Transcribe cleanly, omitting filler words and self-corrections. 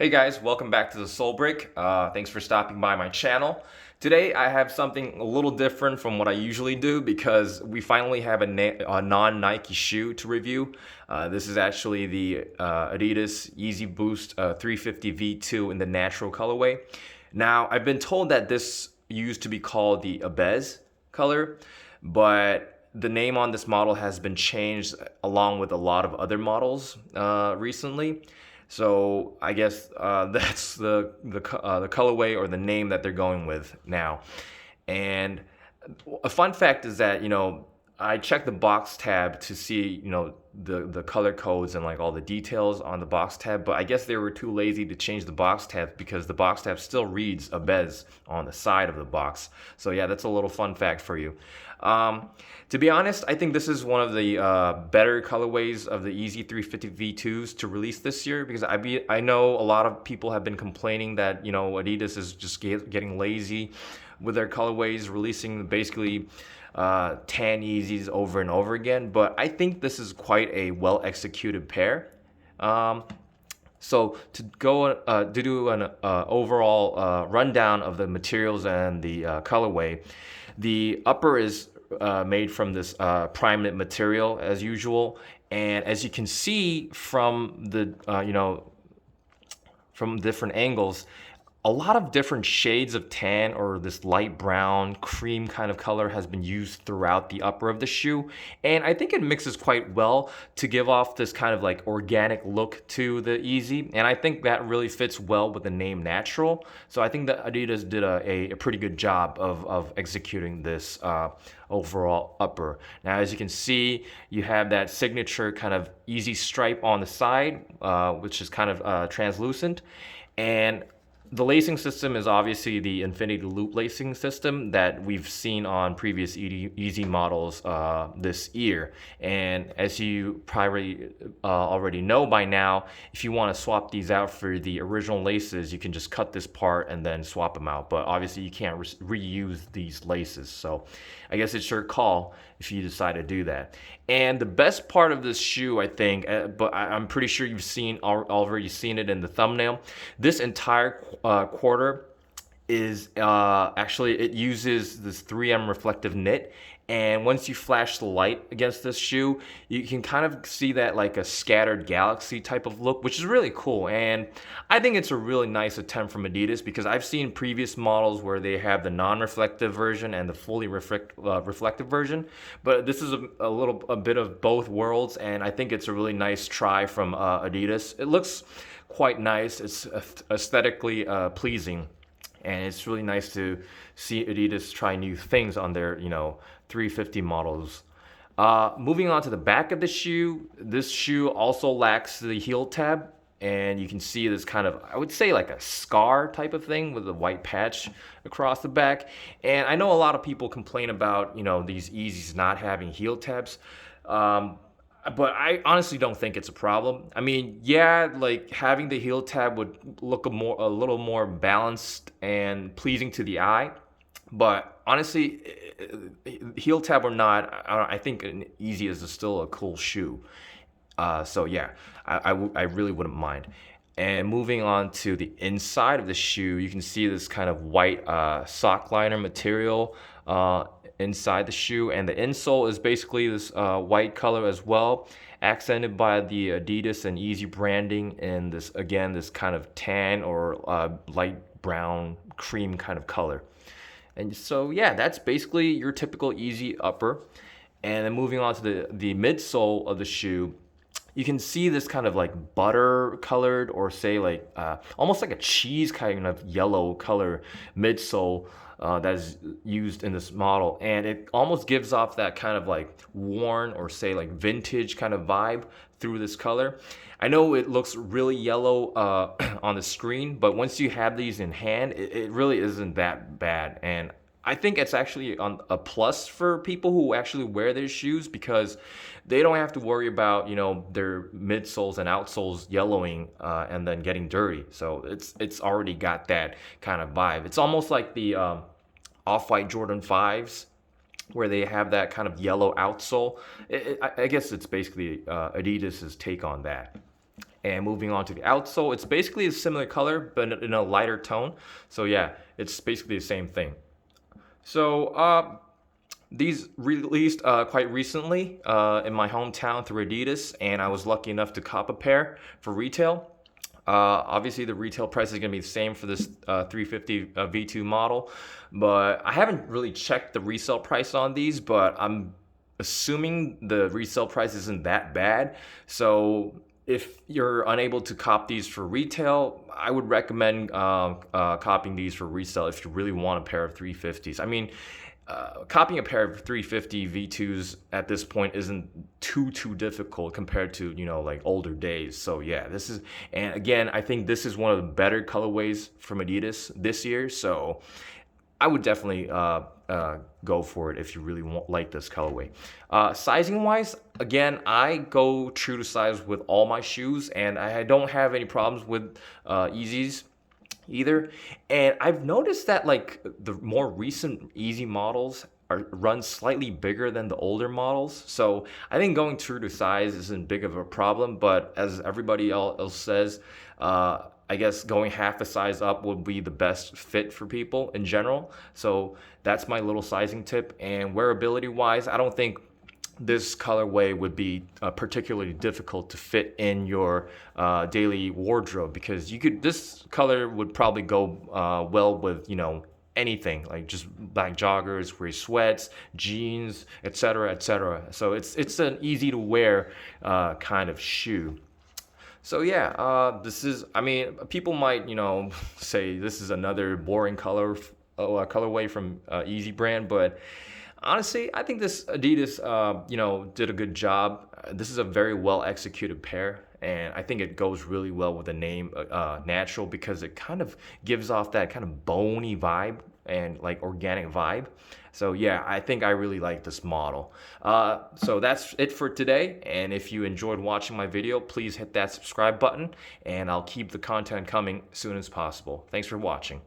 Hey guys, welcome back to the Soul Break. Thanks for stopping by my channel. Today I have something a little different from what I usually do because we finally have a non-Nike shoe to review. This is actually the Adidas Yeezy Boost 350 V2 in the natural colorway. Now, I've been told that this used to be called the Abez color, but the name on this model has been changed along with a lot of other models recently. So I guess that's the colorway or the name that they're going with now. And a fun fact is that I checked the box tab to see the color codes and like all the details on the box tab, but I guess they were too lazy to change the box tab because the box tab still reads Abez on the side of the box. So yeah, that's a little fun fact for you. To be honest, I think this is one of the better colorways of the Yeezy 350 V2s to release this year because I know a lot of people have been complaining that Adidas is just getting lazy with their colorways, releasing basically tan Yeezys over and over again. But I think this is quite a well executed pair. So to do an overall rundown of the materials and the colorway, the upper is made from this prime knit material as usual, and as you can see from the from different angles, a lot of different shades of tan or this light brown cream kind of color has been used throughout the upper of the shoe, and I think it mixes quite well to give off this kind of like organic look to the Yeezy, and I think that really fits well with the name natural. So I think that Adidas did a pretty good job of executing this overall upper. Now as you can see, you have that signature kind of Yeezy stripe on the side, which is kind of translucent, and the lacing system is obviously the infinity loop lacing system that we've seen on previous Yeezy models this year. And as you probably already know by now, if you want to swap these out for the original laces, you can just cut this part and then swap them out. But obviously you can't reuse these laces. So I guess it's your call if you decide to do that. And the best part of this shoe, I think, but I'm pretty sure you've already seen it in the thumbnail, this entire quarter is actually, it uses this 3M reflective knit, and once you flash the light against this shoe, you can kind of see that like a scattered galaxy type of look, which is really cool. And I think it's a really nice attempt from Adidas because I've seen previous models where they have the non-reflective version and the fully reflective version, but this is a bit of both worlds, and I think it's a really nice try from Adidas. It looks quite nice. It's aesthetically pleasing, and it's really nice to see Adidas try new things on their 350 models. Moving on to the back of the shoe, this shoe also lacks the heel tab, and you can see this kind of, I would say, like a scar type of thing with a white patch across the back. And I know a lot of people complain about these Yeezys not having heel tabs. But I honestly don't think it's a problem. I mean, yeah, like having the heel tab would look a little more balanced and pleasing to the eye. But honestly, heel tab or not, I think an Yeezy is still a cool shoe. So yeah, I really wouldn't mind. And moving on to the inside of the shoe, you can see this kind of white sock liner material inside the shoe, and the insole is basically this white color as well, accented by the Adidas and Yeezy branding, and this kind of tan or light brown cream kind of color. And so yeah, that's basically your typical Yeezy upper. And then moving on to the midsole of the shoe, you can see this kind of like butter colored, or say like almost like a cheese kind of yellow color midsole that is used in this model, and it almost gives off that kind of like worn or say like vintage kind of vibe through this color. I know it looks really yellow on the screen, but once you have these in hand, it really isn't that bad. And I think it's actually a plus for people who actually wear their shoes because they don't have to worry about their midsoles and outsoles yellowing and then getting dirty. So it's already got that kind of vibe. It's almost like the Off-White Jordan 5s where they have that kind of yellow outsole. I guess it's basically Adidas's take on that. And moving on to the outsole, it's basically a similar color, but in a lighter tone. So yeah, it's basically the same thing. So these released quite recently in my hometown through Adidas, and I was lucky enough to cop a pair for retail. Obviously, the retail price is going to be the same for this 350 V2 model, but I haven't really checked the resale price on these, but I'm assuming the resale price isn't that bad. So if you're unable to cop these for retail, I would recommend copying these for resale if you really want a pair of 350s. I mean, copying a pair of 350 V2s at this point isn't too difficult compared to, you know, like older days. So yeah, this is, and again, I think this is one of the better colorways from Adidas this year. So I would definitely go for it if you really like this colorway. Sizing wise, again, I go true to size with all my shoes, and I don't have any problems with Yeezys either. And I've noticed that like the more recent Yeezy models are run slightly bigger than the older models. So I think going true to size isn't big of a problem, but as everybody else says, I guess going half a size up would be the best fit for people in general. So that's my little sizing tip. And wearability wise, I don't think this colorway would be particularly difficult to fit in your daily wardrobe, because you could, this color would probably go well with, you know, anything, like just black joggers, gray sweats, jeans, etc., etc. So it's an easy to wear kind of shoe. So yeah, this is, I mean, people might, you know, say this is another boring colorway from Yeezy brand, but honestly, I think this Adidas, you know, did a good job. This is a very well executed pair, and I think it goes really well with the name Natural, because it kind of gives off that kind of bony vibe and like organic vibe. So yeah, I think I really like this model. So that's it for today. And if you enjoyed watching my video, please hit that subscribe button, and I'll keep the content coming as soon as possible. Thanks for watching.